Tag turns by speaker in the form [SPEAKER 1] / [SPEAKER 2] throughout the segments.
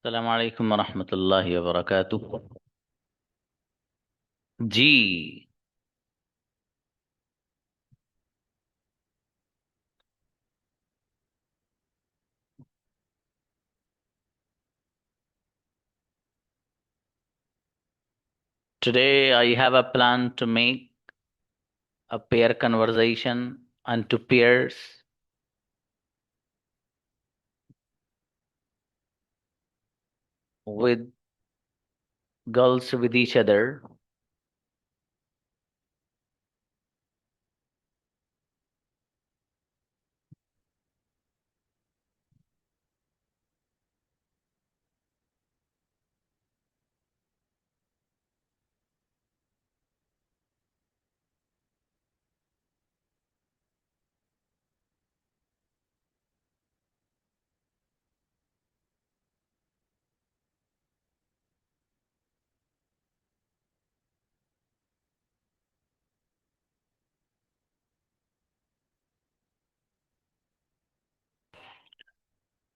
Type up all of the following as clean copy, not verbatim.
[SPEAKER 1] अस्सलाम वालेकुम वरहमतुल्लाहि वबरकातुह। जी। Today I have a plan to make a pair conversation and to pairs with girls with each other.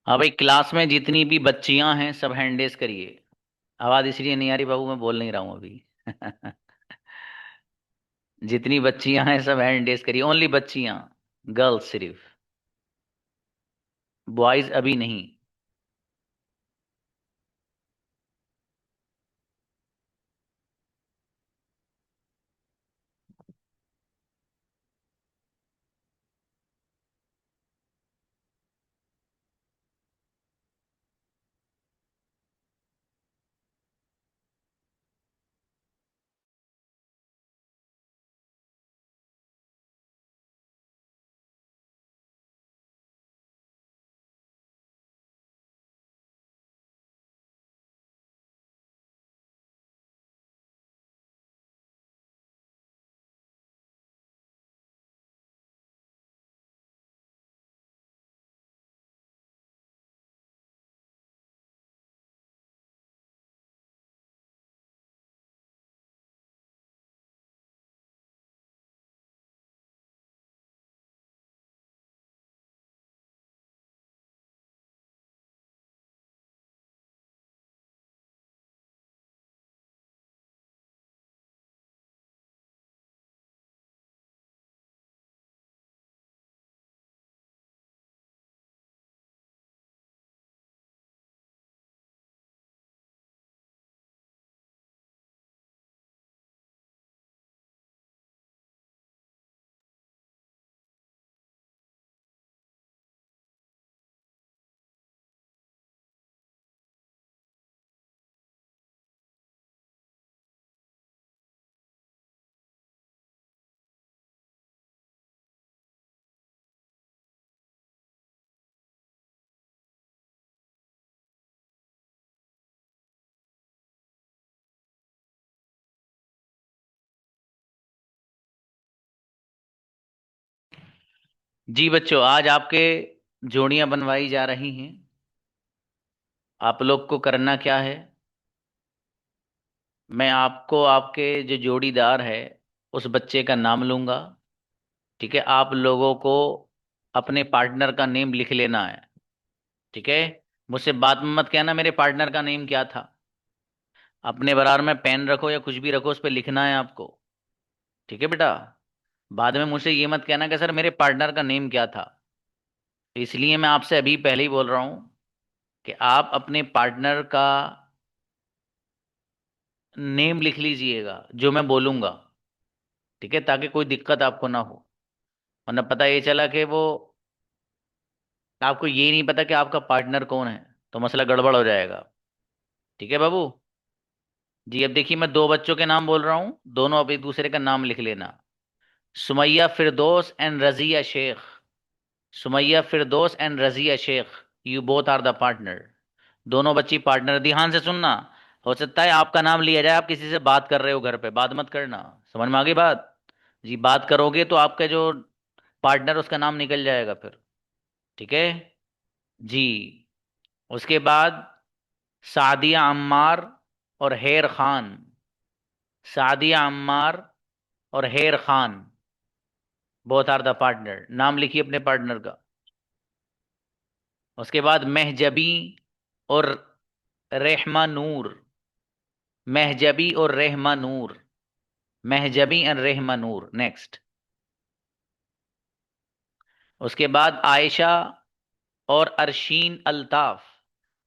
[SPEAKER 1] हाँ भाई, class में जितनी भी बच्चियां हैं सब हैंड रेस करिए। आवाज इसलिए नहीं आ रही बाबू, मैं बोल नहीं रहा हूँ अभी। जितनी बच्चियां हैं सब हैंड रेस करिए, ओनली बच्चियां, गर्ल्स सिर्फ, बॉयज अभी नहीं। जी बच्चों, आज आपके जोड़ियां बनवाई जा रही हैं। आप लोग को करना क्या है, मैं आपको आपके जो जोड़ीदार है उस बच्चे का नाम लूंगा। ठीक है, आप लोगों को अपने पार्टनर का नेम लिख लेना है। ठीक है, मुझसे बात में मत कहना मेरे पार्टनर का नेम क्या था। अपने बराबर में पेन रखो या कुछ भी रखो, उस पर लिखना है आपको। ठीक है बेटा, बाद में मुझसे ये मत कहना कि सर मेरे पार्टनर का नेम क्या था। इसलिए मैं आपसे अभी पहले ही बोल रहा हूं कि आप अपने पार्टनर का नेम लिख लीजिएगा जो मैं बोलूंगा। ठीक है, ताकि कोई दिक्कत आपको ना हो, वरना पता ये चला कि वो आपको ये नहीं पता कि आपका पार्टनर कौन है, तो मसला गड़बड़ हो जाएगा। ठीक है बाबू। जी, अब देखिए मैं दो बच्चों के नाम बोल रहा हूँ, दोनों अब एक दूसरे का नाम लिख लेना। Sumaiya Firdaus and Razia Shaikh. Sumaiya Firdaus and Razia Shaikh, you both are the partner. दोनों बच्ची पार्टनर, ध्यान से सुनना। हो सकता है आपका नाम लिया जाए, आप किसी से बात कर रहे हो घर पे, बात मत करना। समझ में आ गई बात? जी, बात करोगे तो आपका जो पार्टनर उसका नाम निकल जाएगा फिर। ठीक है जी। उसके बाद सादिया अम्मार और हेर खान। सादिया अम्मार और Heer Khan, both are the partner. नाम लिखिए अपने पार्टनर का। उसके बाद महजबी और रहमा नूर, महजबी और रहमा नूर, महजबी एंड रहमा नूर। नेक्स्ट। उसके बाद आयशा और Arsheen Altaf,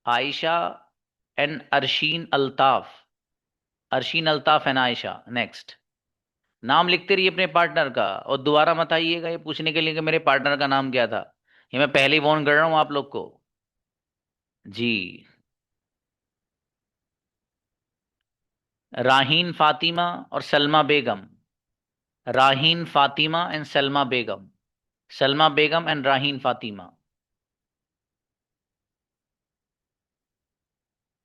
[SPEAKER 1] Ayesha and Arsheen Altaf, Arsheen Altaf and Ayesha. Next. नाम लिखते रहिए अपने पार्टनर का और दोबारा मत आइएगा ये पूछने के लिए कि मेरे पार्टनर का नाम क्या था। ये मैं पहले ही वार्न कर रहा हूं आप लोग को। जी। राहीन फातिमा और सलमा बेगम, राहीन Fatima and Salma Begum, Salma Begum and राहीन फातिमा।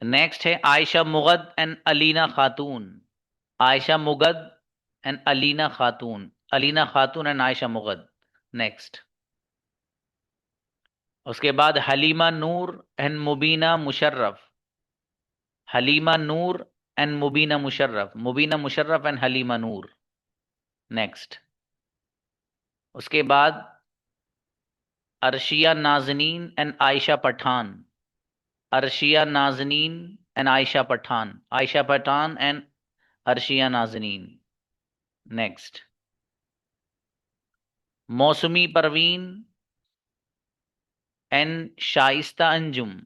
[SPEAKER 1] नेक्स्ट है Ayesha मुगद and Alina Khatoon, Ayesha मुगद and Alina Khatoon, Alina Khatoon and Ayesha मुगद। Next. उसके बाद Halima Noor and Mubina Musharraf, Halima Noor and Mubina Musharraf, Mubina Musharraf and Halima Noor. Next. उसके बाद Arshia Nazneen and Ayesha Pathan, Arshia Nazneen and Ayesha Pathan, Ayesha Pathan and Arshia Nazneen. Next. Mousumi Parveen and Shaista Anjum,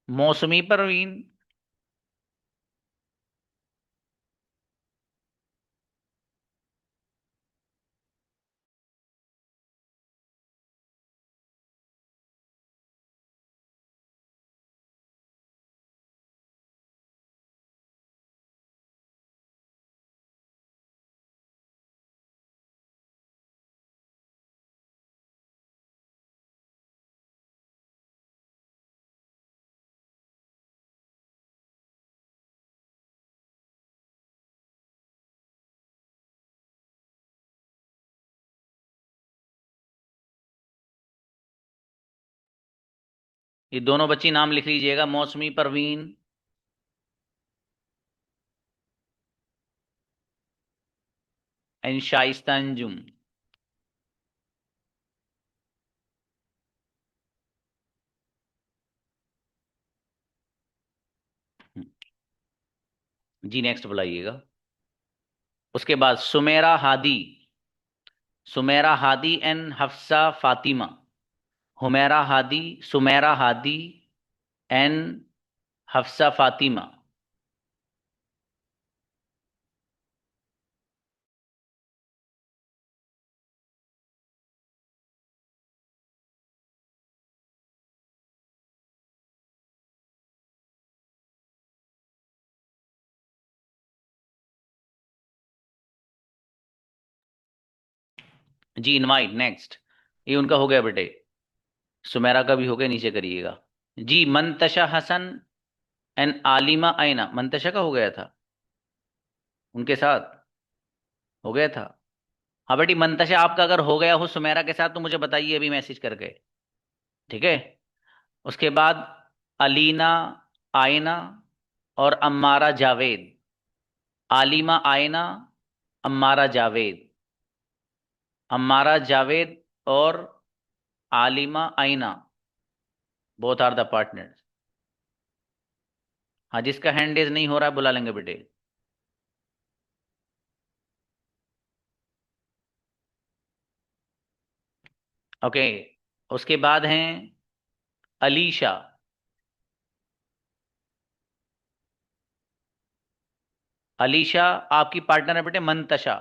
[SPEAKER 1] मौसमी परवीन। ये दोनों बच्ची नाम लिख लीजिएगा, मौसमी परवीन एंड शाइस्ता अंजुम। जी नेक्स्ट बुलाइएगा। उसके बाद सुमेरा हादी, सुमेरा हादी एंड हफ्सा फातिमा, हुमेरा हादी, सुमेरा हादी एंड हफ्सा फातिमा। जी इनवाइट। नेक्स्ट। ये उनका हो गया बेटे, सुमेरा का भी हो गया, नीचे करिएगा। जी मंतशा हसन एंड आलिमा आयना, मंतशा का हो गया था उनके साथ, हो गया था। हाँ बेटी मंतशा आपका अगर हो गया हो सुमेरा के साथ तो मुझे बताइए अभी मैसेज करके। ठीक है। उसके बाद अलीना आयना और अम्मारा जावेद, आलिमा आयना, अम्मारा जावेद, अम्मारा जावेद और आलिमा आयना, बोथ आर द पार्टनर्स। हाँ जिसका हैंड रेज नहीं हो रहा है बुला लेंगे बेटे। ओके। उसके बाद हैं अलीशा, अलीशा आपकी पार्टनर है बेटे मंतशा।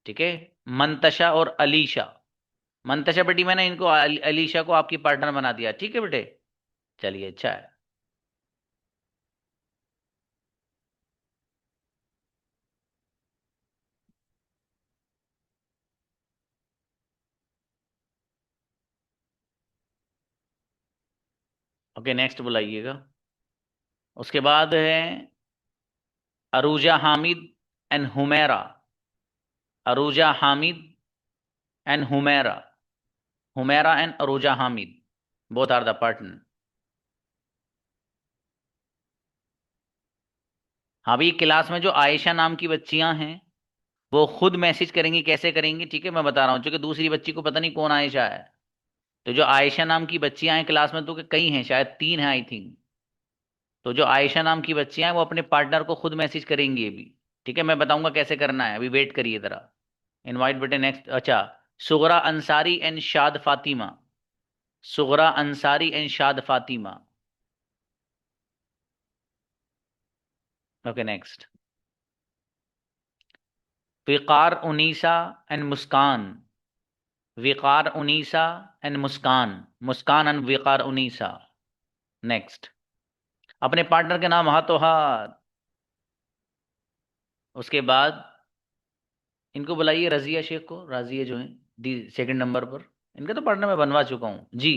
[SPEAKER 1] ठीक है। मंतशा और अलीशा, मंतशा बेटी मैंने इनको अलीशा को आपकी पार्टनर बना दिया। ठीक है बेटे, चलिए अच्छा है। ओके नेक्स्ट बुलाइएगा। उसके बाद है Aruja Hamid and Humera, Aruja Hamid and Humera, Humera and Aruja Hamid, both are the partner. हाँ भाई क्लास में जो आयशा नाम की बच्चियां हैं वो खुद मैसेज करेंगी, कैसे करेंगी ठीक है मैं बता रहा हूँ, क्योंकि दूसरी बच्ची को पता नहीं कौन आयशा है। तो जो आयशा नाम की बच्चियां हैं क्लास में, तो कई हैं, शायद 3 हैं आई थिंक। तो जो आयशा नाम की बच्चियां हैं वो अपने पार्टनर को खुद मैसेज करेंगी अभी। ठीक है, मैं बताऊंगा कैसे करना है, अभी वेट करिए जरा। इनवाइट बेटे नेक्स्ट। अच्छा, सुगरा अंसारी एंड शाद फातिमा। सुगरा अंसारी एंड शाद फातिमा। Okay next. विकार उनीसा एंड मुस्कान। विकार उनीसा एंड मुस्कान। मुस्कान एंड विकार उनीसा। नेक्स्ट। अपने पार्टनर के नाम हाथों हाथ। उसके बाद इनको बुलाइए, रजिया शेख को, राजिया जो है दी सेकंड नंबर पर। इनका तो पार्टनर मैं बनवा चुका हूँ जी।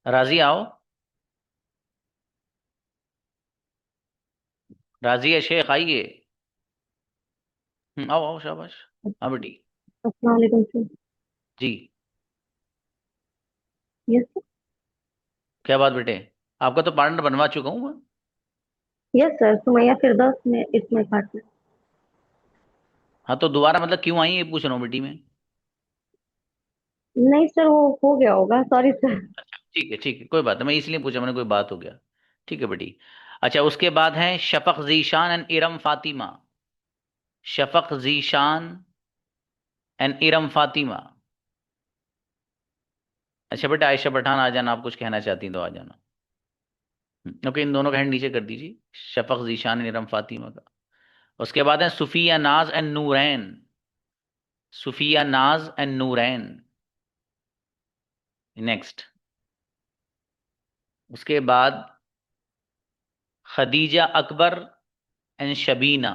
[SPEAKER 1] राजी आओ। राजिया शेख आइए। आओ आओ, शाबाश। हाँ बेटी।
[SPEAKER 2] अस्सलाम वालेकुम सर।
[SPEAKER 1] जी।
[SPEAKER 2] Yes sir.
[SPEAKER 1] क्या बात बेटे, आपका तो पार्टनर बनवा चुका हूँ मैं।
[SPEAKER 2] यस सर, सुमैया फिरदौस में इट्स माय पार्टनर।
[SPEAKER 1] हाँ तो दोबारा मतलब क्यों आई ये पूछ रहा हूँ बेटी मैं।
[SPEAKER 2] नहीं सर, वो हो गया होगा, सॉरी सर।
[SPEAKER 1] अच्छा ठीक है कोई बात नहीं, मैं इसलिए पूछा, मैंने कोई बात हो गया। ठीक है बेटी। अच्छा, उसके बाद है शफक जीशान एंड इरम फातिमा। शफक जीशान एंड इरम फातिमा। अच्छा बेटा, आयशा पठान आ जाना, आप कुछ कहना चाहती हैं तो आ जाना। ओके, इन दोनों का हैंड नीचे कर दीजिए, शफक जीशान एंड इरम फातिमा का। उसके बाद है सुफिया नाज एंड नूरैन। सुफिया नाज एंड नूरैन। नेक्स्ट। उसके बाद Khadija Akbar and Shabina.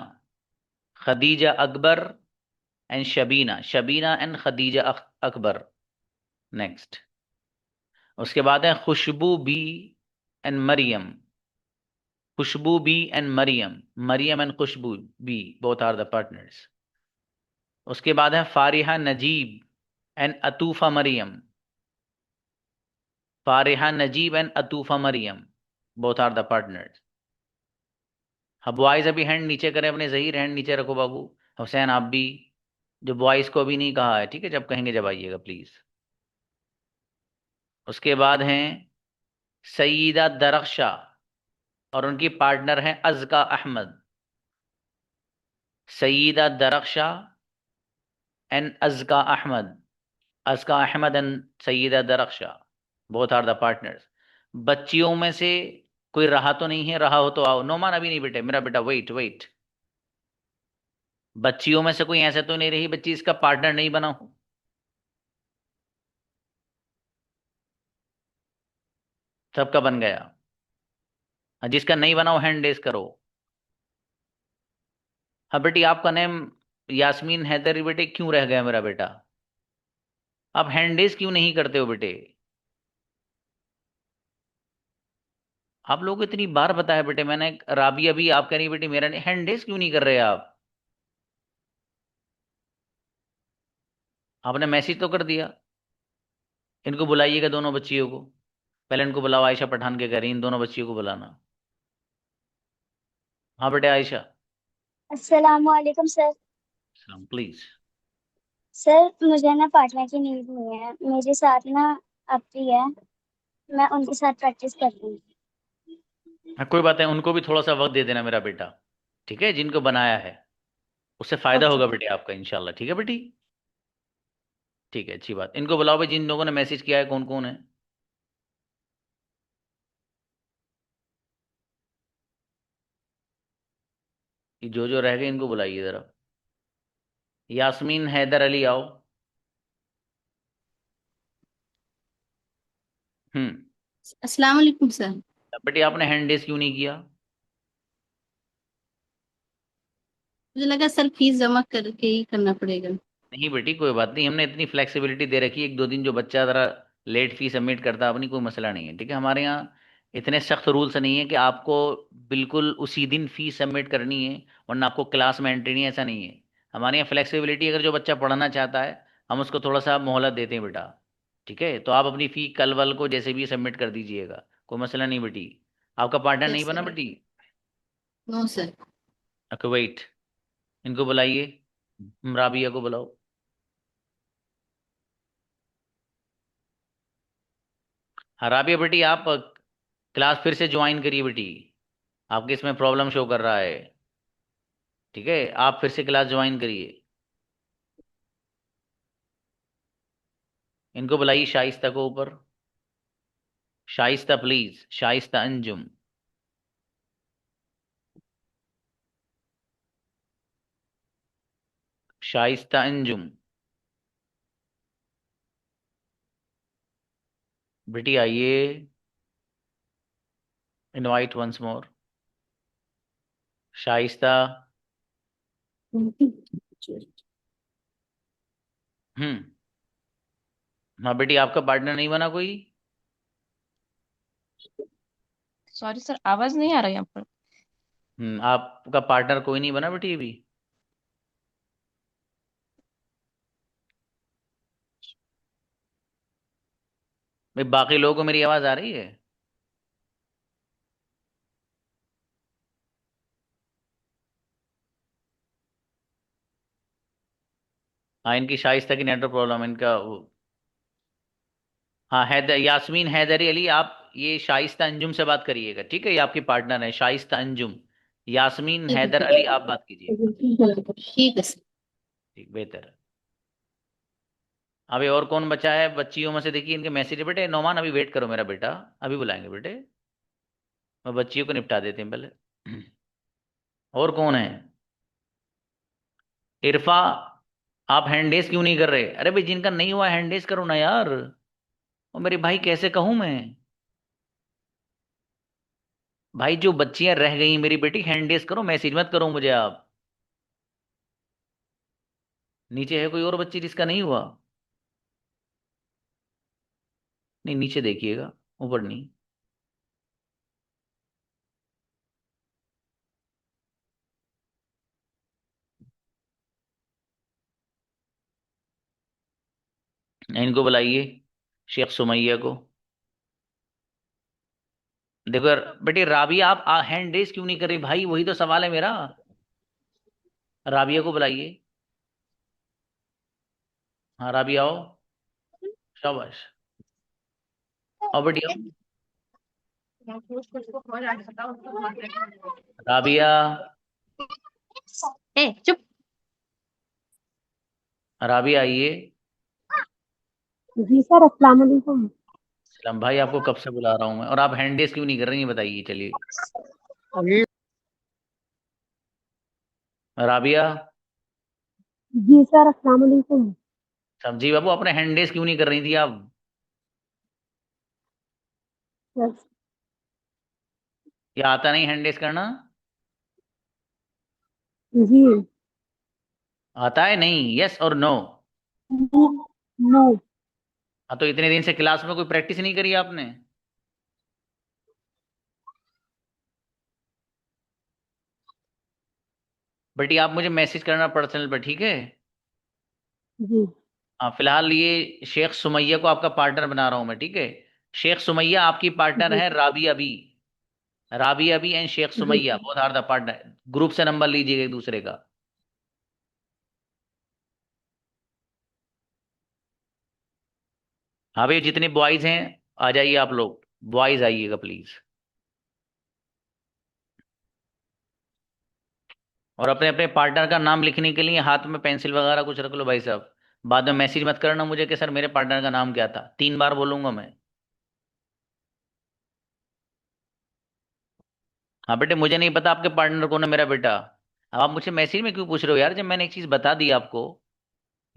[SPEAKER 1] Khadija Akbar and Shabina. Shabina and Khadija Akbar. Next. उसके बाद है Khushboo Bi and Mariyam. Khushboo Bi and Mariyam. Mariyam and Khushboo Bi, both are the partners. उसके बाद है Fariha Najeeb and Atufa Mariyam. Fariha Najeeb and Atufa Mariyam, both are the partners. अब बॉयज अभी हैंड नीचे करें अपने, जहीर हैंड नीचे रखो बाबू। हुसैन आप भी। जो बॉयज को अभी नहीं कहा है, ठीक है, जब कहेंगे जब आइएगा प्लीज। उसके बाद हैं सईदा दरख्शा और उनकी पार्टनर हैं Azka Ahmed. Saeeda Darakhsha and Azka Ahmed. Azka Ahmed and Saeeda Darakhsha, both are the partners. बच्चियों में से कोई रहा तो नहीं है? रहा हो तो आओ। नोमान अभी नहीं बेटे, मेरा बेटा वेट वेट। बच्चियों में से कोई ऐसा तो नहीं रही बच्ची इसका पार्टनर नहीं बना हो? सबका बन गया? हाँ, जिसका नहीं बना हो हैंड रेस करो। हाँ बेटी, आपका नेम यास्मीन हैदर बेटे क्यों रह गया मेरा बेटा? आप हैंड रेस क्यों नहीं करते हो बेटे? आप लोगों को इतनी बार बताया बेटे मैंने, राबिया भी, आप कह रही बेटी मेरा नहीं, हैंड रेस क्यों नहीं कर रहे आप? आपने मैसेज तो कर दिया। इनको बुलाइएगा दोनों बच्चियों को। पहले इनको बुलाओ, आयशा पठान के कह रही इन दोनों बच्चियों को बुलाना। हाँ बेटे आयशा।
[SPEAKER 3] अस्सलाम वालेकुम सर।
[SPEAKER 1] सलाम प्लीज।
[SPEAKER 3] सर मुझे ना पार्टनर की नीड नहीं है, मेरे साथ ना अपी है, मैं उनके साथ प्रैक्टिस करती हूँ।
[SPEAKER 1] हाँ कोई बात है, उनको भी थोड़ा सा वक्त दे देना मेरा बेटा। ठीक है, जिनको बनाया है उससे फायदा
[SPEAKER 3] ओके।
[SPEAKER 1] होगा बेटे आपका इंशाल्लाह। ठीक है बेटी। ठीक है, अच्छी बात। इनको बुलाओ भाई, जिन लोगों ने मैसेज किया है कौन कौन है। ये जो रह गए इनको बुलाइए जरा। यास्मीन हैदर अली आओ। हम्म।
[SPEAKER 4] अस्सलाम वालेकुम सर।
[SPEAKER 1] बेटी आपने हैंड रेस क्यों नहीं किया?
[SPEAKER 4] मुझे लगा सर फीस जमा करके ही करना पड़ेगा।
[SPEAKER 1] नहीं बेटी कोई बात नहीं, हमने इतनी फ्लेक्सिबिलिटी दे रखी है, एक दो दिन जो बच्चा ज़रा लेट फी सबमिट करता है अपनी, कोई मसला नहीं है। ठीक है, हमारे यहाँ इतने सख्त रूल्स नहीं है कि आपको बिल्कुल उसी दिन फीस सबमिट करनी है वरना आपको क्लास में एंट्री नहीं है, ऐसा नहीं है। हमारे यहाँ फ्लेक्सिबिलिटी, अगर जो बच्चा पढ़ना चाहता है हम उसको थोड़ा सा मोहलत देते हैं बेटा। ठीक है, तो आप अपनी फ़ी कल वल को जैसे भी सबमिट कर दीजिएगा, कोई मसला नहीं बेटी। आपका पार्टनर नहीं
[SPEAKER 4] यस
[SPEAKER 1] बना
[SPEAKER 4] सर।
[SPEAKER 1] बेटी?
[SPEAKER 4] No sir.
[SPEAKER 1] Okay wait. इनको बुलाइए, राबिया को बुलाओ। हाँ राबिया बेटी, आप क्लास फिर से ज्वाइन करिए बेटी। आपके इसमें प्रॉब्लम शो कर रहा है। ठीक है, आप फिर से क्लास ज्वाइन करिए। इनको बुलाइए शाइस्ता को ऊपर। शाइस्ता प्लीज, शाइस्ता अंजुम। शाइस्ता अंजुम, बेटी आइए। Invite once more. Shaista. Hmm. हाँ बेटी, आपका पार्टनर नहीं बना कोई?
[SPEAKER 5] सॉरी सर, आवाज नहीं आ रहा यहाँ पर।
[SPEAKER 1] आपका पार्टनर कोई नहीं बना बेटी अभी? भाई बाकी लोगों को मेरी आवाज आ रही है? हाँ, इनकी शाइस्ता की नेटवर्क प्रॉब्लम है इनका हाँ हैदर, यास्मीन हैदरी अली, आप ये शाइस्ता अंजुम से बात करिएगा, ठीक है? ये आपकी पार्टनर है शाइस्ता अंजुम। यास्मीन
[SPEAKER 4] ठीक
[SPEAKER 1] हैदर
[SPEAKER 4] है
[SPEAKER 1] अली, आप बात कीजिएगा।
[SPEAKER 4] ठीक है सर।
[SPEAKER 1] ठीक, बेहतर है। अभी और कौन बचा है बच्चियों में से? देखिए इनके मैसेज। बेटे नोमान, अभी वेट करो मेरा बेटा, अभी बुलाएंगे बेटे। मैं बच्चियों को निपटा देते हैं पहले। और कौन है? इरफा, आप हैंड रेस क्यों नहीं कर रहे? अरे भाई जिनका नहीं हुआ हैंड रेस करो ना यार। और मेरे भाई कैसे कहूं मैं? भाई जो बच्चियां रह गई मेरी बेटी, हैंड रेस करो, मैसेज मत करो मुझे आप। नीचे है कोई और बच्ची जिसका नहीं हुआ? नहीं, नीचे देखिएगा, ऊपर नहीं। इनको बुलाइए, शेख सुमैया को। देखो यार बेटी राबिया, आप हैंड रेस क्यों नहीं कर रही भाई? वही तो सवाल है मेरा। राबिया को बुलाइए। हाँ राबिया आओ। शाबाश। आओ बेटी आओ। राबिया।
[SPEAKER 4] ए चुप।
[SPEAKER 1] राबिया आइए।
[SPEAKER 2] जी सर, अस्सलाम वालेकुम।
[SPEAKER 1] सलाम भाई, आपको कब से बुला रहा हूँ मैं, और आप हैंड रेस क्यों नहीं कर रही हैं बताइए? चलिए राबिया।
[SPEAKER 2] जी सर, अस्सलाम वालेकुम।
[SPEAKER 1] समझी बाबू, अपने हैंड रेस क्यों नहीं कर रही थी आप?
[SPEAKER 2] यस।
[SPEAKER 1] या आता नहीं हैंड रेस करना?
[SPEAKER 2] जी।
[SPEAKER 1] आता है नहीं? यस और नो?
[SPEAKER 2] नो।
[SPEAKER 1] हाँ, तो इतने दिन से क्लास में कोई प्रैक्टिस नहीं करी आपने? बेटी आप मुझे मैसेज करना पर्सनल पर, ठीक है?
[SPEAKER 2] जी।
[SPEAKER 1] हाँ, फिलहाल ये शेख सुमैया को आपका पार्टनर बना रहा हूं मैं, ठीक है? शेख सुमैया आपकी पार्टनर
[SPEAKER 2] जी।
[SPEAKER 1] है Rabia Bi. Rabia Bi and Shaikh
[SPEAKER 2] ji
[SPEAKER 1] Sumaiya both are the partner. Group से नंबर लीजिएगा एक दूसरे का। हाँ भाई, जितने बॉयज हैं आ जाइए आप लोग। बॉयज आइएगा प्लीज। और अपने अपने पार्टनर का नाम लिखने के लिए हाथ में पेंसिल वगैरह कुछ रख लो भाई साहब। बाद में मैसेज मत करना मुझे कि सर मेरे पार्टनर का नाम क्या था, 3 बार बोलूंगा मैं। हाँ बेटे, मुझे नहीं पता आपके पार्टनर कौन है मेरा बेटा। अब आप मुझसे मैसेज में क्यों पूछ रहे हो यार, जब मैंने एक चीज बता दी आपको।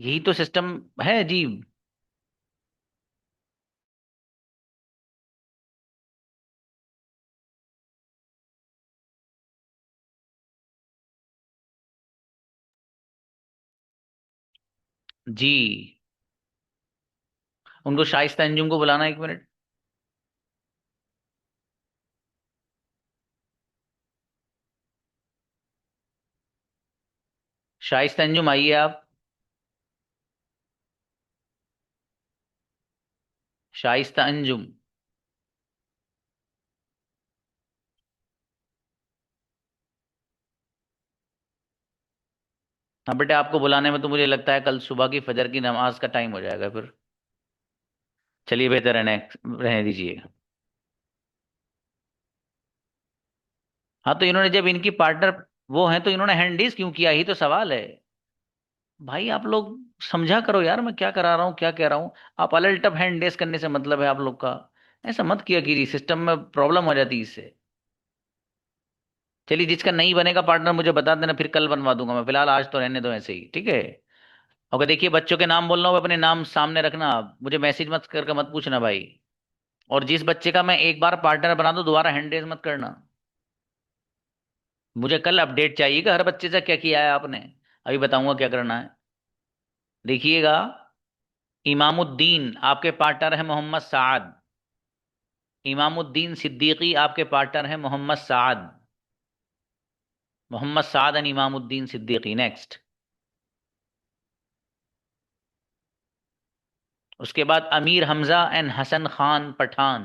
[SPEAKER 1] यही तो सिस्टम है अजीब। जी। उनको शाइस्ता अंजुम को बुलाना, 1 मिनट। शाइस्ता अंजुम आइए आप। शाइस्ता अंजुम। हाँ बेटे, आपको बुलाने में तो मुझे लगता है कल सुबह की फजर की नमाज का टाइम हो जाएगा फिर। चलिए बेहतर रहने दीजिए। हाँ तो इन्होंने जब इनकी पार्टनर वो हैं तो इन्होंने हैंड रेज क्यों किया, ही तो सवाल है। भाई आप लोग समझा करो यार, मैं क्या करा रहा हूँ क्या कह रहा हूँ। आप अलग टप हैंड रेज करने से मतलब है आप लोग का। ऐसा मत किया कीजिए, सिस्टम में प्रॉब्लम हो जाती है इससे। चलिए जिसका नहीं बनेगा पार्टनर मुझे बता देना, फिर कल बनवा दूंगा मैं, फिलहाल आज तो रहने दो ऐसे ही, ठीक है। और देखिए बच्चों के नाम बोल रहा हूँ, अपने नाम सामने रखना, मुझे मैसेज मत करके मत पूछना भाई। और जिस बच्चे का मैं एक बार पार्टनर बना दूं दोबारा हैंड रेज मत करना। मुझे कल अपडेट चाहिएगा हर बच्चे से क्या किया है आपने। अभी बताऊंगा क्या करना है। देखिएगा, इमामुद्दीन आपके पार्टनर है मोहम्मद साद। इमामुद्दीन सिद्दीकी आपके पार्टनर है मोहम्मद साद। मोहम्मद साद एंड इमामुद्दीन सिद्दीकी। नेक्स्ट। उसके बाद Amir Hamza and Hasan Khan Pathan.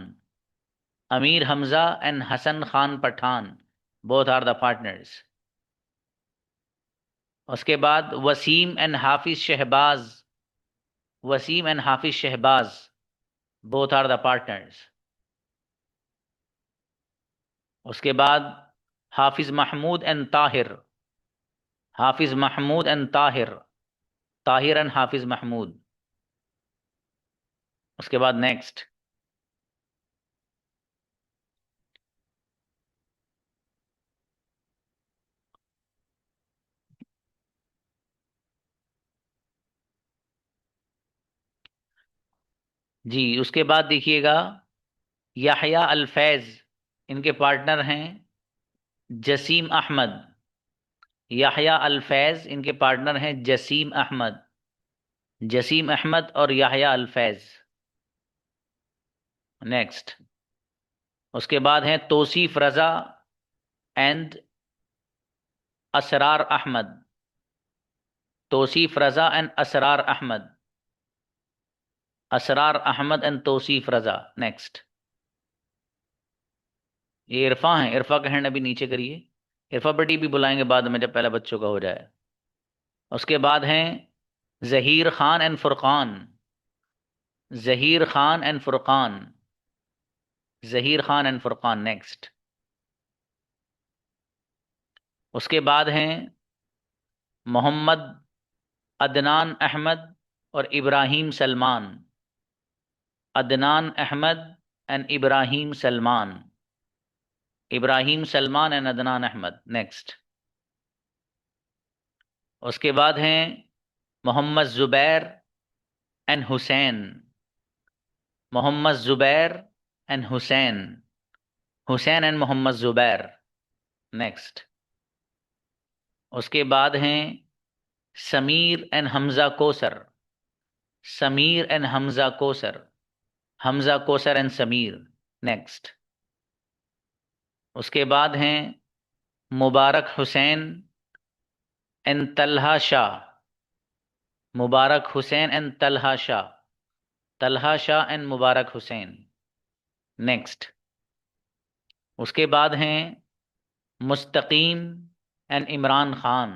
[SPEAKER 1] Amir Hamza and Hasan Khan Pathan, both are the partners. उसके बाद Waseem and Hafiz Shahbaz. Waseem and Hafiz Shahbaz, both are the partners. उसके बाद Hafiz Mahmood and Tahir. Hafiz Mahmood and Tahir, Tahir and Hafiz Mahmood. उसके बाद नेक्स्ट। जी उसके बाद देखिएगा, याहया अल फैज, इनके पार्टनर हैं जसीम अहमद। याहया अल फैज इनके पार्टनर हैं जसीम अहमद। जसीम अहमद और याहया अल फैज। नेक्स्ट। उसके बाद हैं Tauseef Raza and Asrar Ahmed. Tauseef Raza and Asrar Ahmed. Asrar Ahmed and Tauseef Raza. Next. ये इरफा है, इरफा का हैंड अभी नीचे करिए। इरफा बेटी भी बुलाएंगे बाद में जब पहले बच्चों का हो जाए। उसके बाद हैं Zaheer Khan and Furqan. Zaheer Khan and Furqan. Zaheer Khan and Furqan. Next. उसके बाद हैं मोहम्मद अदनान अहमद और Ibrahim Salman. Adnan Ahmad and Ibrahim Salman. Ibrahim Salman and Adnan Ahmad. Next. उसके बाद हैं Mohammad Zubair and Hussain. Mohammad Zubair and Hussain. Hussain and Mohammad Zubair. Next. उसके बाद हैं Sameer and Hamza Kausar. Sameer and Hamza Kausar. Hamza Kausar and Sameer. Next. उसके बाद हैं Mubarak Hussain and Talha Shah. Mubarak Hussain and Talha Shah. Talha Shah and Mubarak Hussain. Next. उसके बाद हैं Mustaqeem and Imran Khan.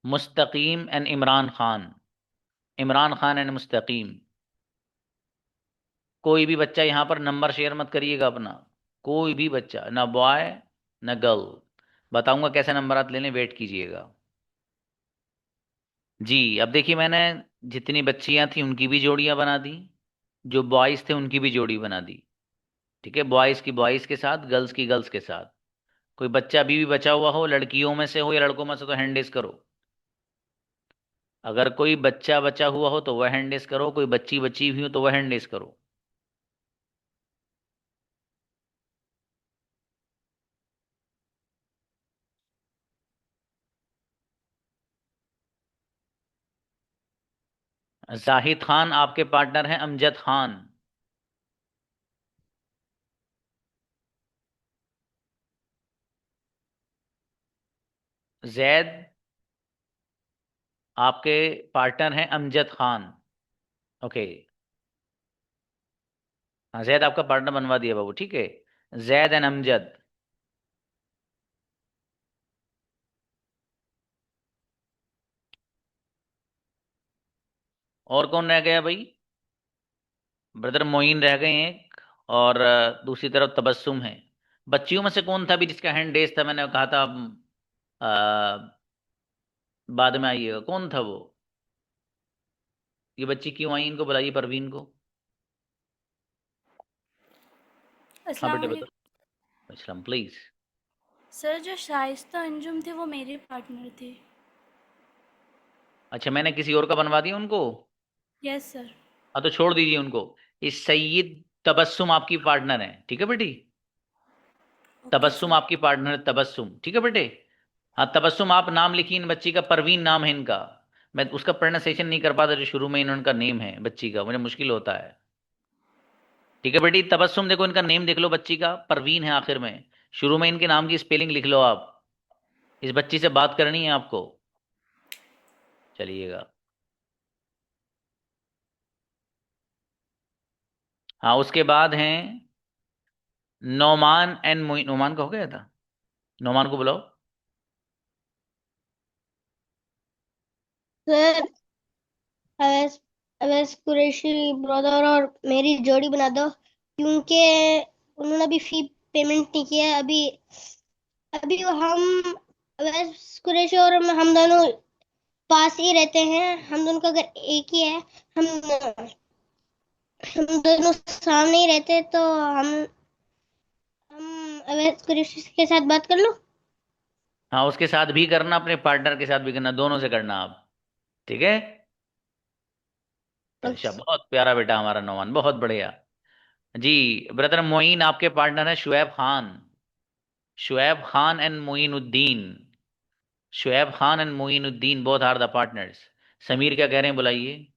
[SPEAKER 1] Mustaqeem and Imran Khan. Imran Khan and Mustaqeem. कोई भी बच्चा यहां पर नंबर शेयर मत करिएगा अपना। कोई भी बच्चा, ना बॉय ना गर्ल। बताऊंगा कैसे नंबर लेने, वेट कीजिएगा। जी अब देखिए, मैंने जितनी बच्चियां थी उनकी भी जोड़ियां बना दी, जो बॉयज थे उनकी भी जोड़ी बना दी। ठीक है, बॉयज की बॉयज के साथ, गर्ल्स की गर्ल्स के साथ। कोई बच्चा अभी भी बचा हुआ हो, लड़कियों में से हो या लड़कों में से, तो हैंड रेज करो। अगर कोई बच्चा बचा हुआ हो तो वह हैंड रेज करो, कोई बच्ची बची हुई हो तो वह हैंड रेज करो। जाहिद खान आपके पार्टनर हैं अमजद खान। जैद आपके पार्टनर हैं अमजद खान। ओके। हाँ जैद आपका पार्टनर बनवा दिया बाबू, ठीक है। जैद एंड अमजद। और कौन रह गया भाई? ब्रदर मोइन रह गए हैं एक, और दूसरी तरफ तबस्सुम है। बच्चियों में से कौन था भी जिसका हैंड रेस था? मैंने कहा था बाद में आइएगा, कौन था वो? ये बच्ची क्यों आई? इनको बुलाइए, परवीन को। हाँ
[SPEAKER 6] अस्सलाम
[SPEAKER 1] बेटे
[SPEAKER 6] वालेकुम।
[SPEAKER 1] बताओ। इस्लाम प्लीज।
[SPEAKER 6] सर, जो शाइस्ता अंजुम थे वो मेरे पार्टनर थे।
[SPEAKER 1] अच्छा, मैंने किसी और का बनवा दिया उनको?
[SPEAKER 6] Yes sir.
[SPEAKER 1] हाँ तो छोड़ दीजिए उनको। इस सईद तबस्सुम आपकी पार्टनर है, ठीक है बेटी?
[SPEAKER 6] Okay
[SPEAKER 1] Tabassum
[SPEAKER 6] sir.
[SPEAKER 1] आपकी पार्टनर है, तबस्सुम, ठीक है बेटे? हाँ तबस्सुम, आप नाम लिखिए इन बच्ची का, परवीन नाम है इनका। मैं उसका प्रोनाउंसिएशन नहीं कर पाता जो शुरू में इन्होंने नेम है बच्ची का, मुझे मुश्किल होता है। ठीक है बेटी, तबस्सुम देखो, इनका नेम देख लो बच्ची का, परवीन है आखिर में। शुरू में इनके नाम की स्पेलिंग लिख लो आप। इस बच्ची से बात करनी है आपको। चलिएगा। हाँ उसके बाद हैं नोमान एंड मोइन। नोमान का हो गया था? नोमान को बुलाओ।
[SPEAKER 7] सर, अवैस अवैस कुरैशी ब्रदर और मेरी जोड़ी बना दो, क्योंकि उन्होंने अभी फी पेमेंट नहीं किया है। अभी अभी हम अवैस कुरैशी और हम दोनों पास ही रहते हैं। हम दोनों का घर एक ही है। हम हम दोनों सामने ही रहते, तो हम अवैस कुरैशी के साथ बात कर लो।
[SPEAKER 1] हाँ उसके साथ भी करना, अपने पार्टनर के साथ भी करना, दोनों से करना आप। ठीक है? अच्छा, बहुत प्यारा बेटा हमारा नोमान, बहुत बढ़िया। जी। ब्रदर मोइन आपके पार्टनर है Shoaib Khan. Shoaib Khan and Moinuddin. Shoaib Khan and Moinuddin both are the partners. Sameer क्या कह रहे हैं, बुलाइए।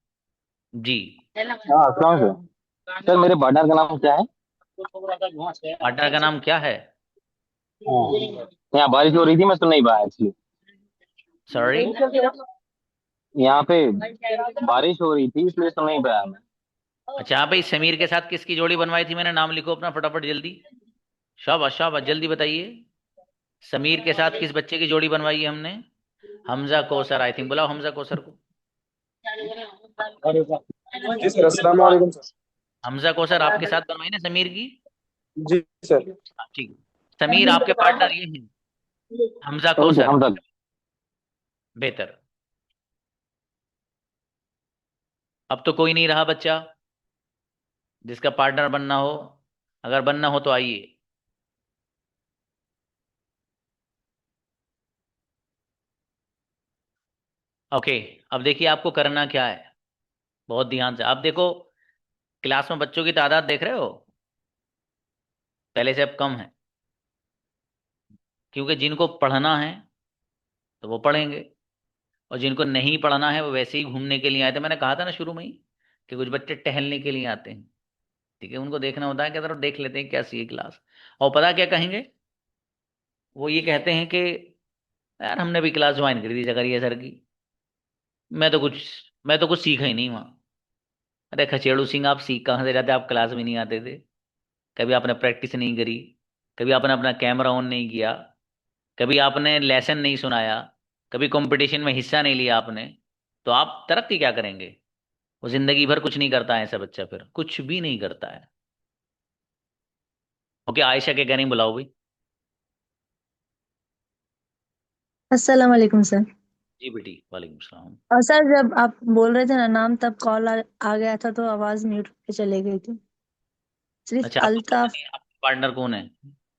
[SPEAKER 1] जी।
[SPEAKER 8] हाँ अस्सलाम सर। सर मेरे पार्टनर का नाम क्या है?
[SPEAKER 1] पार्टनर का नाम क्या है?
[SPEAKER 8] हाँ। यहाँ बारिश हो रही थी, मैं सुन नहीं पाया एक्चुअली।
[SPEAKER 1] सॉरी।
[SPEAKER 8] यहाँ पे बारिश हो रही थी इसलिए सुन नहीं पाया मैं।
[SPEAKER 1] अच्छा हाँ भाई, समीर के साथ किसकी जोड़ी बनवाई थी मैंने? नाम लिखो अपना फटाफट जल्दी। शाबाश शाबाश, जल्दी बताइए। समीर के साथ किस बच्चे की जोड़ी बनवाई है हमने? Hamza Kausar, I think. बुलाओ हमजा कौसर को।
[SPEAKER 9] जी सर, अस्सलाम वालेकुम सर।
[SPEAKER 1] हमजा कौसर आपके साथ बनवाई ना समीर की?
[SPEAKER 9] जी सर।
[SPEAKER 1] हाँ, ठीक है। समीर आपके पार्टनर ये हैं, हमजा
[SPEAKER 8] ओके
[SPEAKER 1] कौसर।
[SPEAKER 8] हम तक।
[SPEAKER 1] बेहतर। अब तो कोई नहीं रहा बच्चा जिसका पार्टनर बनना हो। अगर बनना हो तो आइए। ओके। अब देखिए आपको करना क्या है, बहुत ध्यान से आप देखो। क्लास में बच्चों की तादाद देख रहे हो? पहले से अब कम है, क्योंकि जिनको पढ़ना है तो वो पढ़ेंगे, और जिनको नहीं पढ़ना है वो वैसे ही घूमने के लिए आए थे। मैंने कहा था ना शुरू में ही कि कुछ बच्चे टहलने के लिए आते हैं। ठीक है, उनको देखना होता है कि जरा देख लेते हैं क्या सी क्लास। और पता क्या कहेंगे? वो ये कहते हैं कि यार हमने भी क्लास ज्वाइन करी थी जकरिया सर की, मैं तो कुछ मैं तो कुछ सीखा ही नहीं वहाँ। अरे खचेड़ू सिंह, आप सीख कहाँ से जाते? आप क्लास में नहीं आते थे, कभी आपने प्रैक्टिस नहीं करी, कभी आपने अपना कैमरा ऑन नहीं किया, कभी आपने लेसन नहीं सुनाया, कभी कंपटीशन में हिस्सा नहीं लिया आपने, तो आप तरक्की क्या करेंगे? वो जिंदगी भर कुछ नहीं करता है ऐसा बच्चा, फिर कुछ भी नहीं करता है। ओके, आयशा के कहने बुलाओ भाई।
[SPEAKER 10] अस्सलाम वालेकुम सर।
[SPEAKER 1] जी बेटी, वालेकुम सलाम।
[SPEAKER 10] और सर, जब आप बोल रहे थे ना नाम, तब कॉल आ गया था तो आवाज म्यूट पे चले गई थी। सिर्फ
[SPEAKER 1] अच्छा आपको पता
[SPEAKER 10] अल्ताफ।
[SPEAKER 1] नहीं आपका पार्टनर कौन है?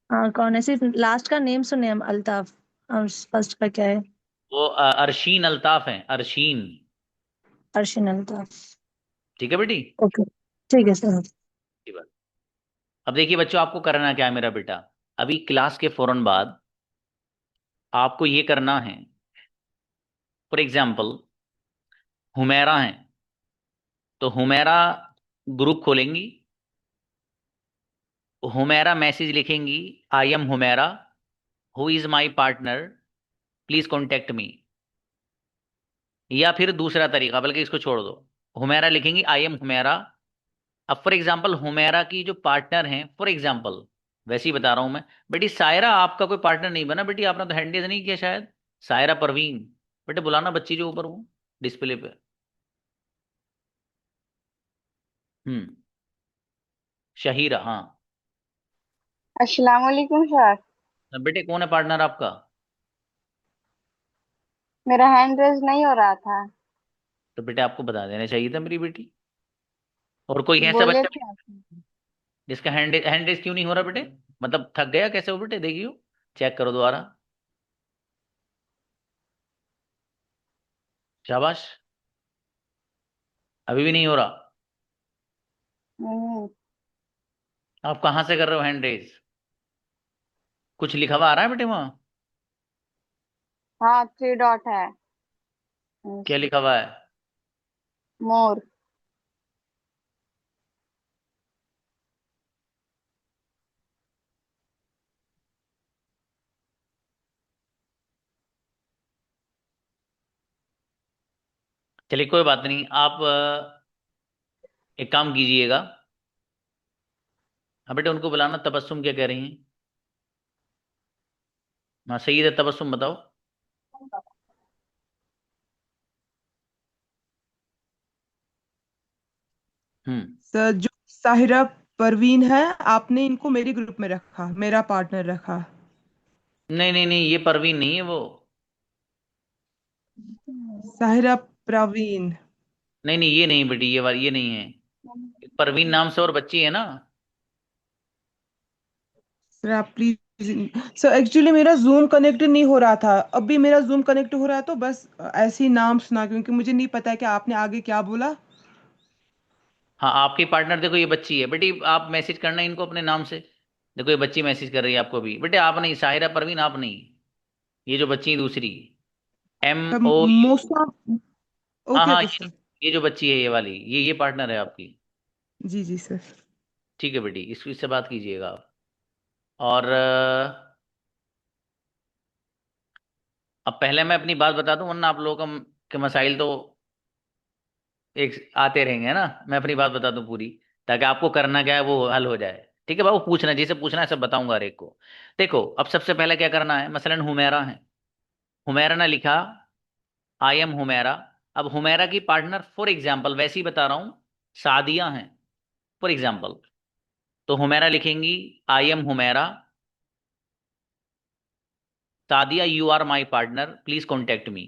[SPEAKER 10] हाँ, कौन है? सिर्फ लास्ट का नेम सुने हम, अल्ताफ। और फर्स्ट का क्या है?
[SPEAKER 1] वो अरशीन अल्ताफ हैं, अरशीन।
[SPEAKER 10] अर्शिन अल्ताफ।
[SPEAKER 1] ठीक है बेटी।
[SPEAKER 10] ओके। ठीक है सर।
[SPEAKER 1] की बात। अब देखिए बच्चों, आपको करना क्या है मेरा बेटा? अभी क्लास के फौरन बाद आपको ये करना है। फॉर एग्जाम्पल, हुमैरा है तो हुमैरा ग्रुप खोलेंगी, हुमैरा मैसेज लिखेंगी, I am Humaira, who is my partner, please contact me. या फिर दूसरा तरीका, बल्कि इसको छोड़ दो, हुमैरा लिखेंगी, आई एम हुमैरा। अब फॉर एग्जाम्पल हुमैरा की जो पार्टनर हैं, फॉर एग्जाम्पल वैसे ही बता रहा हूं मैं, बेटी सायरा आपका कोई पार्टनर नहीं बना बेटी, आपने तो हैंड रेज नहीं किया शायद। सायरा परवीन, बेटे बुलाना बच्ची जो ऊपर हूँ डिस्प्ले पे। हम्म। शहीरा, हाँ।
[SPEAKER 11] अस्सलाम वालेकुम सर।
[SPEAKER 1] बेटे कौन है पार्टनर आपका?
[SPEAKER 11] मेरा हैंड रेज नहीं हो रहा था।
[SPEAKER 1] तो बेटे आपको बता देना चाहिए था मेरी बेटी। और कोई ऐसा
[SPEAKER 11] बोले
[SPEAKER 1] बच्चा
[SPEAKER 11] थे आप।
[SPEAKER 1] जिसका हैंड रेस क्यों नहीं हो रहा बेटे? मतलब थक गया कैसे हो बेटे? देखियो, चेक करो दोबारा। शाबाश। अभी भी नहीं हो रहा?
[SPEAKER 11] नहीं।
[SPEAKER 1] आप कहाँ से कर रहे हो हैंड रेस? कुछ लिखा हुआ आ रहा है बेटे वहां?
[SPEAKER 11] हाँ, 3 डॉट है।
[SPEAKER 1] क्या लिखा हुआ है?
[SPEAKER 11] मोर।
[SPEAKER 1] चलिए कोई बात नहीं, आप एक काम कीजिएगा। हाँ बेटे उनको बुलाना। तबस्सुम क्या कह रही हैं? हाँ सही है, तबस्सुम बताओ। हम्म।
[SPEAKER 12] सर जो साहिरा परवीन है, आपने इनको मेरे ग्रुप में रखा, मेरा पार्टनर रखा।
[SPEAKER 1] नहीं नहीं नहीं, ये परवीन नहीं है वो।
[SPEAKER 12] साहिरा प्रवीण।
[SPEAKER 1] नहीं नहीं, ये नहीं बेटी, ये वाली ये नहीं है। परवीन नाम से और बच्ची है ना।
[SPEAKER 12] सर आप प्लीज। सर एक्चुअली मेरा जूम कनेक्ट नहीं हो रहा था, अभी मेरा जूम कनेक्ट हो रहा है, तो बस ऐसे ही नाम सुना, क्योंकि मुझे नहीं पता है कि आपने आगे क्या बोला।
[SPEAKER 1] हाँ आपकी पार्टनर देखो, ये बच्ची है बेटी। आप मैसेज करना इनको अपने नाम से। देखो ये बच्ची मैसेज कर रही है आपको भी। बेटे आप नहीं, साहिरा परवीन आप नहीं। ये जो बच्ची है दूसरी, MO।
[SPEAKER 12] मोसा।
[SPEAKER 1] हाँ
[SPEAKER 12] ओके
[SPEAKER 1] हाँ,
[SPEAKER 12] ओके सर।
[SPEAKER 1] ये जो बच्ची है ये वाली, ये पार्टनर है आपकी।
[SPEAKER 12] जी जी सर।
[SPEAKER 1] ठीक है बेटी, इससे बात कीजिएगा आप। और अब पहले मैं अपनी बात बता दूं, वरना आप लोगों के मसाइल तो एक आते रहेंगे ना। मैं अपनी बात बता दूं पूरी, ताकि आपको करना क्या है वो हल हो जाए। ठीक है बाबू, पूछना जिसे पूछना है सब बताऊंगा हर एक को। देखो अब सबसे पहले क्या करना है, मसलन हुमैरा है। हुमैरा ने लिखा आई एम हुमैरा। अब हुमैरा की पार्टनर फॉर एग्जाम्पल, वैसे ही बता रहा हूं, सादिया हैं फॉर एग्जाम्पल। तो हुमैरा लिखेंगी I am Humaira, Sadia you are my partner, please contact me.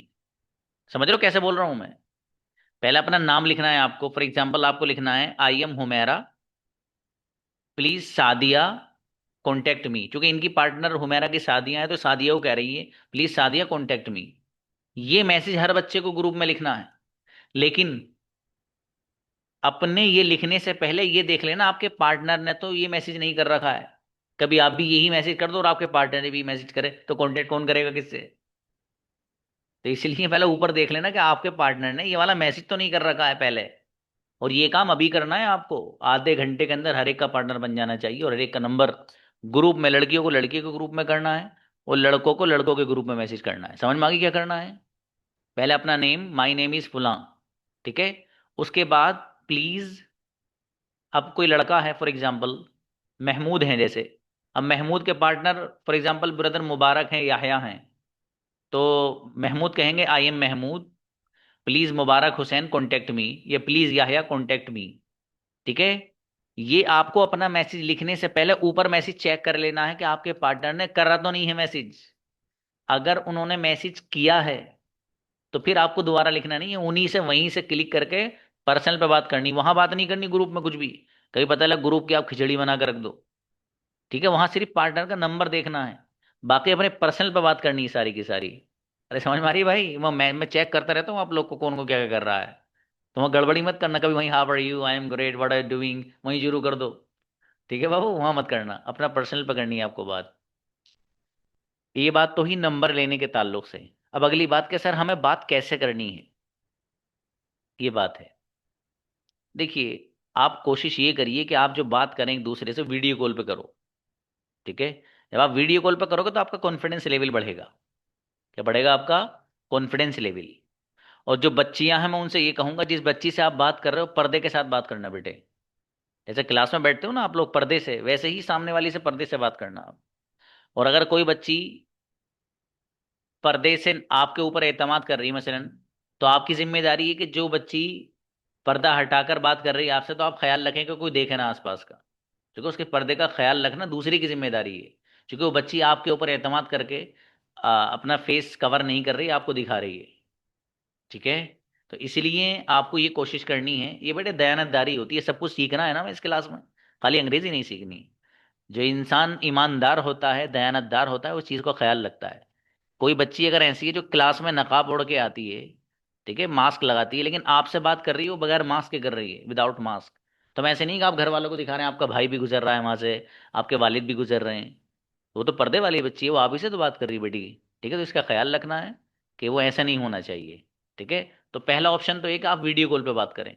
[SPEAKER 1] समझ रहे हो कैसे बोल रहा हूं मैं? पहले अपना नाम लिखना है आपको। फॉर एग्जाम्पल आपको लिखना है आई am Humaira, please Sadia contact me. क्योंकि इनकी पार्टनर हुमैरा की सादिया है, तो सादिया को कह रही है प्लीज सादिया कॉन्टेक्ट मी। ये मैसेज हर बच्चे को ग्रुप में लिखना है। लेकिन अपने ये लिखने से पहले ये देख लेना आपके पार्टनर ने तो ये मैसेज नहीं कर रखा है। कभी आप भी यही मैसेज कर दो और आपके पार्टनर ने भी मैसेज करे, तो कांटेक्ट कौन करेगा किससे? तो इसलिए पहले ऊपर देख लेना कि आपके पार्टनर ने ये वाला मैसेज तो नहीं कर रखा है पहले। और ये काम अभी करना है आपको। आधे घंटे के अंदर हर एक का पार्टनर बन जाना चाहिए, और हर एक का नंबर ग्रुप में, लड़कियों को लड़के के ग्रुप में करना है और लड़कों को लड़कों के ग्रुप में मैसेज करना है। समझ में आ गई क्या करना है? पहले अपना नेम, माई नेम इज फुला। ठीक है। उसके बाद प्लीज, अब कोई लड़का है फॉर एग्जाम्पल महमूद है जैसे, अब महमूद के partner for example brother Mubarak हैं, याहया हैं। तो महमूद कहेंगे I am Mahmood, please Mubarak Hussain contact me, या प्लीज याहया कॉन्टेक्ट मी। ठीक है। ये आपको अपना मैसेज लिखने से पहले ऊपर मैसेज चेक कर लेना है कि आपके पार्टनर ने करा तो नहीं है मैसेज। अगर उन्होंने मैसेज किया है तो फिर आपको दोबारा लिखना नहीं है, उन्हीं से वहीं से क्लिक करके पर्सनल पे बात करनी, वहां बात नहीं करनी ग्रुप में कुछ भी। कभी पता लगा ग्रुप की आप खिचड़ी बना कर रख दो। ठीक है, वहां सिर्फ पार्टनर का नंबर देखना है, बाकी अपने पर्सनल पे बात करनी है सारी की सारी। अरे समझ में आ रही है भाई? मैं चेक करता रहता हूँ आप लोग को कौन को क्या क्या कर रहा है। तो वहाँ गड़बड़ी मत करना कभी, वहीं how are you, I am great, what are you doing, वहीं शुरू कर दो। ठीक है बाबू, वहां मत करना, अपना पर्सनल पे करनी है आपको बात। ये बात तो ही नंबर लेने के ताल्लुक से। अब अगली बात कि सर हमें बात कैसे करनी है, ये बात है। देखिए, आप कोशिश ये करिए कि आप जो बात करें एक दूसरे से वीडियो कॉल पे करो। ठीक है। जब आप वीडियो कॉल पे करोगे तो आपका कॉन्फिडेंस लेवल बढ़ेगा। क्या बढ़ेगा? आपका कॉन्फिडेंस लेवल। और जो बच्चियां हैं मैं उनसे ये कहूंगा, जिस बच्ची से आप बात कर रहे हो पर्दे के साथ बात करना बेटे। जैसे क्लास में बैठते हो ना आप लोग पर्दे से, वैसे ही सामने वाली से पर्दे से बात करना आप। और अगर कोई बच्ची पर्दे से आपके ऊपर एतमाद कर रही है मसलन, तो आपकी जिम्मेदारी है कि जो बच्ची पर्दा हटाकर बात कर रही है आपसे, तो आप ख्याल रखें कि कोई देखे ना आसपास का। क्योंकि उसके पर्दे का ख्याल रखना दूसरी की जिम्मेदारी है, क्योंकि वो बच्ची आपके ऊपर एतमाद करके अपना फेस कवर नहीं कर रही, आपको दिखा रही है। ठीक है, तो इसलिए आपको ये कोशिश करनी है। ये बेटे दयानतदारी होती है, सब कुछ सीखना है ना मैं इस क्लास में, खाली अंग्रेजी नहीं सीखनी। जो इंसान ईमानदार होता है, दयानतदार होता है, उस चीज़ को ख्याल रखता है। कोई बच्ची अगर ऐसी है जो क्लास में नकाब ओढ़ के आती है, ठीक है, मास्क लगाती है, लेकिन आपसे बात कर रही है वो बगैर मास्क के कर रही है, विदाउट मास्क, तो मैं ऐसे नहीं कि आप घर वालों को दिखा रहे हैं आपका भाई भी गुजर रहा है वहां से, आपके वालिद भी गुजर रहे हैं, वो तो पर्दे वाली बच्ची है, वो आप ही से तो बात कर रही है बेटी की। ठीक है, तो इसका ख्याल रखना है कि वो ऐसा नहीं होना चाहिए। ठीक है, तो पहला ऑप्शन तो एक आप वीडियो कॉल पे बात करें।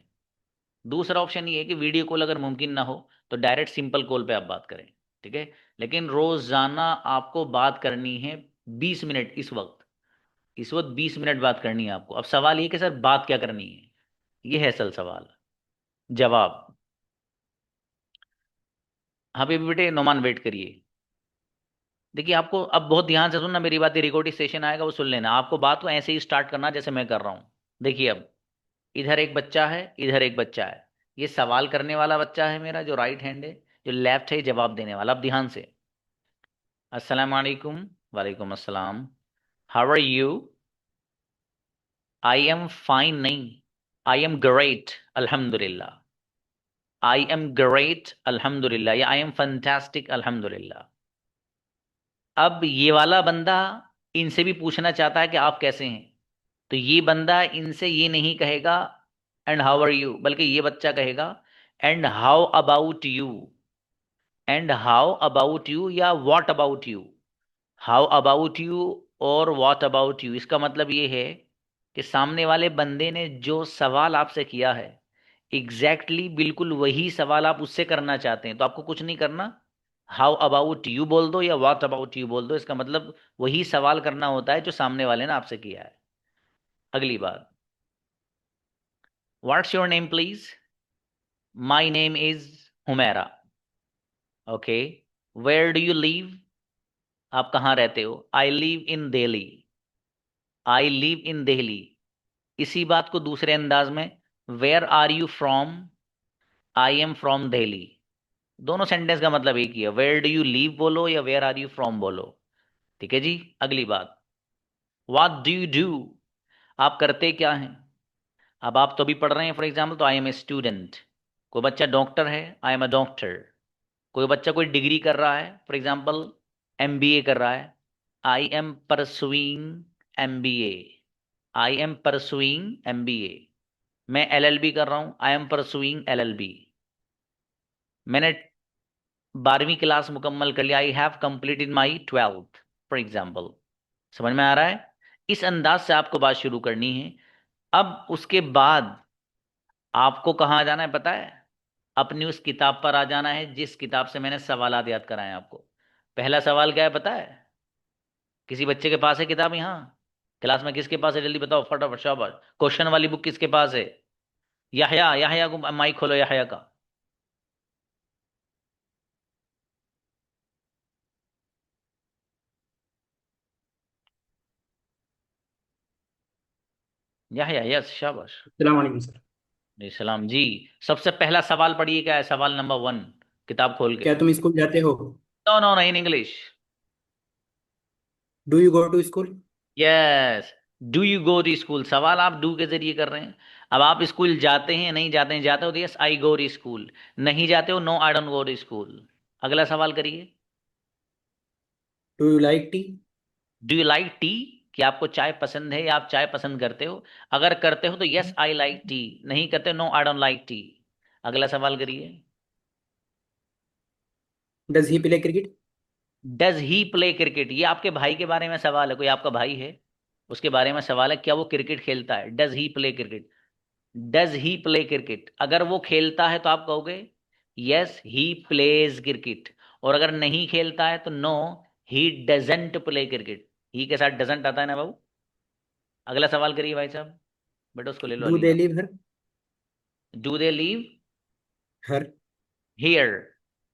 [SPEAKER 1] दूसरा ऑप्शन ये है कि वीडियो कॉल अगर मुमकिन ना हो तो डायरेक्ट सिंपल कॉल पे आप बात करें। ठीक है, लेकिन रोजाना आपको बात करनी है 20 मिनट। इस वक्त 20 मिनट बात करनी है आपको। अब सवाल ये कि सर बात क्या करनी है, ये है असल सवाल। जवाब, हाँ बेबी बेटे नोमान वेट करिए। देखिए आपको अब बहुत ध्यान से सुनना मेरी बात, रिकॉर्डिंग सेशन आएगा वो सुन लेना। आपको बात को ऐसे ही स्टार्ट करना जैसे मैं कर रहा हूँ। देखिए अब इधर एक बच्चा है, इधर एक बच्चा है। ये सवाल करने वाला बच्चा है मेरा जो राइट हैंड है, जो लेफ्ट है ये जवाब देने वाला। अब ध्यान से, अस्सलाम वालेकुम। वालेकुम अस्सलाम। How are you? I am fine नहीं, आई एम ग्रेट अल्हम्दुलिल्लाह। आई एम ग्रेट अल्हम्दुलिल्लाह या आई एम फंटास्टिक अल्हम्दुलिल्लाह। अब ये वाला बंदा इनसे भी पूछना चाहता है कि आप कैसे हैं, तो ये बंदा इनसे ये नहीं कहेगा एंड हाउ आर यू, बल्कि ये बच्चा कहेगा and how about you. And how about you या what about you. How about you और व्हाट अबाउट यू, इसका मतलब ये है कि सामने वाले बंदे ने जो सवाल आपसे किया है एग्जैक्टली बिल्कुल वही सवाल आप उससे करना चाहते हैं, तो आपको कुछ नहीं करना, हाउ अबाउट यू बोल दो या व्हाट अबाउट यू बोल दो। इसका मतलब वही सवाल करना होता है जो सामने वाले ने आपसे किया है। अगली बात, what's your name please? My name is Humaira. Okay, where do you live? आप कहाँ रहते हो? I live in Delhi. I live in Delhi. इसी बात को दूसरे अंदाज में, where are you from? I am from Delhi. दोनों सेंटेंस का मतलब एक ही है, वेयर डू यू लीव बोलो या वेयर आर यू फ्रॉम बोलो। ठीक है जी। अगली बात, व्हाट डू यू डू? आप करते क्या हैं? अब आप तो भी पढ़ रहे हैं, फॉर एग्जाम्पल, तो आई एम ए स्टूडेंट। कोई बच्चा डॉक्टर है, आई एम अ डॉक्टर। कोई बच्चा कोई डिग्री कर रहा है, फॉर एग्जाम्पल MBA कर रहा है, I am pursuing MBA। I am pursuing MBA। मैं LLB कर रहा हूं, आई एम परसुइंग LLB। मैंने 12वीं क्लास मुकम्मल कर लिया, I have completed my 12th for example. समझ में आ रहा है? इस अंदाज से आपको बात शुरू करनी है। अब उसके बाद आपको कहाँ जाना है पता है? अपनी उस किताब पर आ जाना है जिस किताब से मैंने सवालात याद कराए हैं आपको। पहला सवाल क्या है पता है? किसी बच्चे के पास है किताब यहाँ क्लास में? किसके पास है जल्दी बताओ फटाफट, शाबाश। क्वेश्चन वाली बुक किसके पास है? याहया, याहया को माइक खोलो, याहया का। याहया, यस, शाबाश।
[SPEAKER 13] अस्सलाम वालेकुम सर।
[SPEAKER 1] जी सलाम जी। सबसे पहला सवाल पढ़िए, क्या है सवाल नंबर 1, किताब खोल के।
[SPEAKER 13] क्या तुम स्कूल जाते हो?
[SPEAKER 1] No no no, in English.
[SPEAKER 13] Do you go to school?
[SPEAKER 1] Yes, do you go to school. सवाल आप डू के जरिए कर रहे हैं। अब आप स्कूल जाते हैं नहीं जाते हैं? जाते हो तो yes I go to school. नहीं जाते हो, no I don't go to school. अगला सवाल करिए।
[SPEAKER 13] Do you like tea?
[SPEAKER 1] Do you like tea, कि आपको चाय पसंद है या आप चाय पसंद करते हो? अगर करते हो तो यस आई लाइक टी, नहीं करते no I don't like tea. अगला सवाल करिए।
[SPEAKER 13] Does he play cricket?
[SPEAKER 1] Does he play cricket, ये आपके भाई के बारे में सवाल है। कोई आपका भाई है उसके बारे में सवाल है, क्या वो क्रिकेट खेलता है? Does he play cricket. Does he play cricket, अगर वो खेलता है तो आप कहोगे यस ही प्लेज क्रिकेट, और अगर नहीं खेलता है तो no he doesn't play cricket. He के साथ डजंट आता है ना बाबू। अगला सवाल करिए भाई साहब। बेटा उसको ले लो,
[SPEAKER 13] डू
[SPEAKER 1] अली
[SPEAKER 13] दे
[SPEAKER 1] का।
[SPEAKER 13] Live her?
[SPEAKER 1] Do they leave
[SPEAKER 13] her
[SPEAKER 1] here?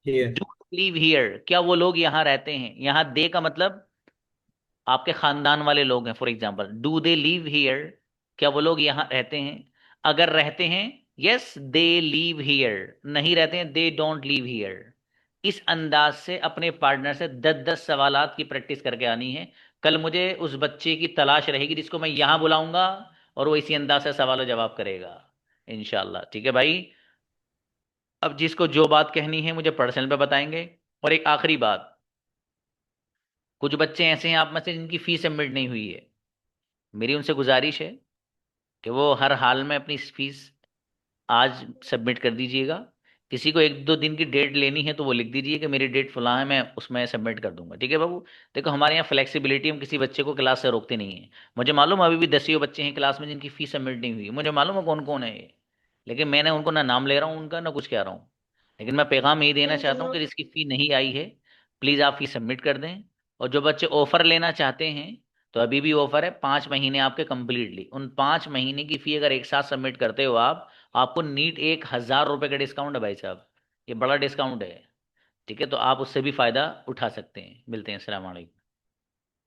[SPEAKER 13] Here?
[SPEAKER 1] Do leave here, क्या वो लोग यहाँ रहते हैं? यहाँ दे का मतलब आपके खानदान वाले लोग हैं। For example, do they leave here, क्या वो लोग यहाँ रहते हैं? अगर रहते हैं यस दे लीव हियर, नहीं रहते हैं दे डोंट लीव हियर। इस अंदाज से अपने पार्टनर से 10-10 सवालात की प्रैक्टिस करके आनी है। कल मुझे उस बच्चे की तलाश रहेगी जिसको मैं यहां बुलाऊंगा और वो इसी अंदाज से सवाल जवाब करेगा इंशाल्लाह। ठीक है भाई। अब जिसको जो बात कहनी है मुझे पर्सनल पे बताएंगे। और एक आखिरी बात, कुछ बच्चे ऐसे हैं आप में से जिनकी फीस सबमिट नहीं हुई है, मेरी उनसे गुजारिश है कि वो हर हाल में अपनी फीस आज सबमिट कर दीजिएगा। किसी को 1-2 दिन की डेट लेनी है तो वो लिख दीजिए कि मेरी डेट फलां है, मैं उसमें सबमिट कर दूंगा। ठीक है बाबू। देखो हमारे यहाँ फ्लेक्सिबिलिटी, हम किसी बच्चे को क्लास से रोकते नहीं है। मुझे मालूम है अभी भी 10 बच्चे हैं क्लास में जिनकी फीस सबमिट नहीं हुई, मुझे मालूम है कौन कौन है ये, लेकिन मैंने उनको ना नाम ले रहा हूँ उनका ना कुछ कह रहा हूँ, लेकिन मैं पैगाम यही देना चाहता हूँ कि जिसकी फ़ी नहीं आई है प्लीज़ आप फीस सबमिट कर दें। और जो बच्चे ऑफ़र लेना चाहते हैं तो अभी भी ऑफ़र है, 5 महीने आपके कंप्लीटली, उन 5 महीने की फ़ी अगर एक साथ सबमिट करते हो आप, आपको नीट 1,000 रुपये का डिस्काउंट है भाई साहब, ये बड़ा डिस्काउंट है। ठीक है, तो आप उससे भी फ़ायदा उठा सकते हैं। मिलते हैं, अस्सलाम वालेकुम।